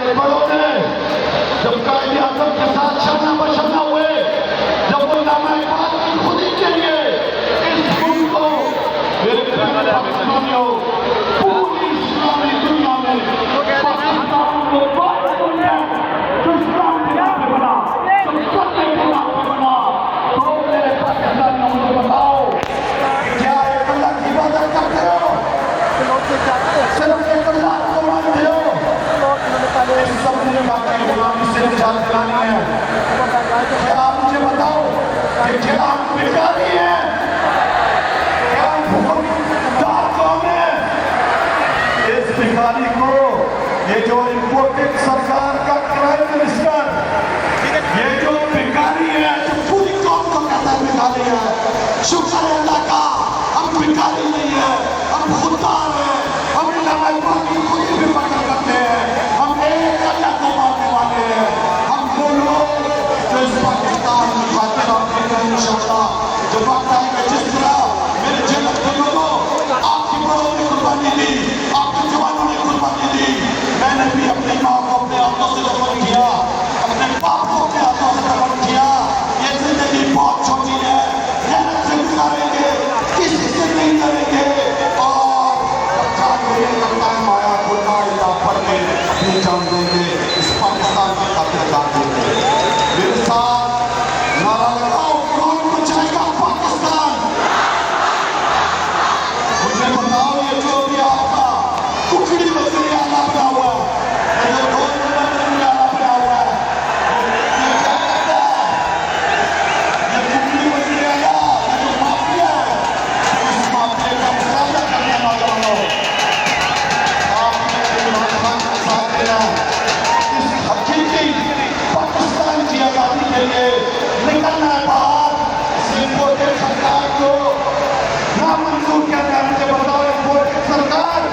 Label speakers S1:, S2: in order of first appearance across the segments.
S1: हमारे बड़ों ने जब कायदे आज़म के साथ शरना बशरना हुए, जब वो नामाइबाद की खुदी के लिए इस मुल्क को मेरे पाकिस्तानियों पूरी इस्लामी दुनिया में पाकिस्तान को बात दुनिया जो इस्लाम के नाम पे बना, जो सत्य के नाम पे बना, तो मेरे पाकिस्तानियों मुझे बताओ क्या एक अल्लाह की इबादत करते हो? सिर्फ एक अल्लाह को मानते हो? इस सब ने बाकी गुलामी से निजात दिलानी है। क्या आप मुझे बताओ कि क्या हम भिखारी हैं? क्या हम हुक्मदार कौन है? इस भिखारी को ये जो इम्पोर्टेड सरकार का प्राइम मिनिस्टर, ये जो भिखारी है, जो पूरी कौम को कहता है भिखारी है, शुक्र है अल्लाह का हम भिखारी नहीं है, हम खुददार है, हम नामाइबाद की खुदी भी पकड़ करते हैं, हम एक अल्लाह को मानने वाले हैं, हम वो लोग जो इस पाकिस्तान की खातिर आपके कहीं इंशाअल्लाह जो वक्त आएगा, जिस तरह मेरे जनक के लोगों आपकी बड़ों ने कुर्बानी दी, आपके जवानों ने कुर्बानी दी, मैंने भी अपनी माँ को अपने हाथों से दफन किया, अपने बाप को अपने हाथों से दफन किया। ये जिंदगी बहुत छोटी है, मेहनत से गुजारेंगे, किसी से नहीं करेंगे और माया खुदा या पढ़ के अपनी जान देंगे, इस पाकिस्तान की खातिर जान देंगे। मेरे साथ नारा लगाओ, कौन बचाएगा पाकिस्तान? मुझे बताओ, ये जो भी आपका कुकड़ी वज़ीर आला बना हुआ है, ये कौन वज़ीर आला बना हुआ है, ये क्या करता है? ये कुकड़ी वज़ीर आला, ये जो माफिया है, इस माफिया का मुकाबला करने वाला लोग इस हकीकी पाकिस्तान की आज़ादी के लिए निकलना है बाहर। इम्पोर्टेड सरकार को नामंजूर करना है। मुझे बताओ, इम्पोर्टेड सरकार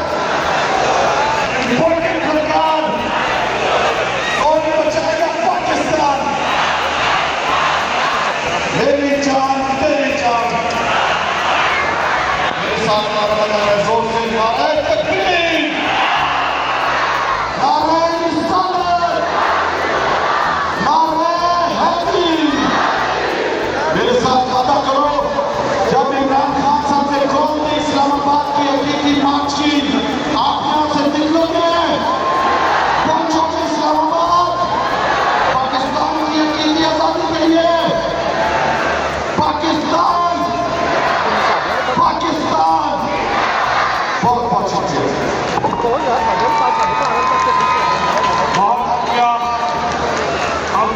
S1: कौन बचाएगा पाकिस्तान? मेरी जान तेरी जान। मेरे साथ नारा लगाना है, जोर से नारा तकबीर, नारा रिसालत, नारा हैदरी। मेरे साथ वादा करो, जब इमरान खान साहब से खोलते इस्लामाबाद की हकीकी मार्कशीट, आप यहाँ से निकलोगे, पहुंचोगे इस्लामाबाद, पाकिस्तान की हकीकी आजादी के लिए, पाकिस्तान पाकिस्तान। बहुत बहुत शुक्रिया, बहुत शुक्रिया। अब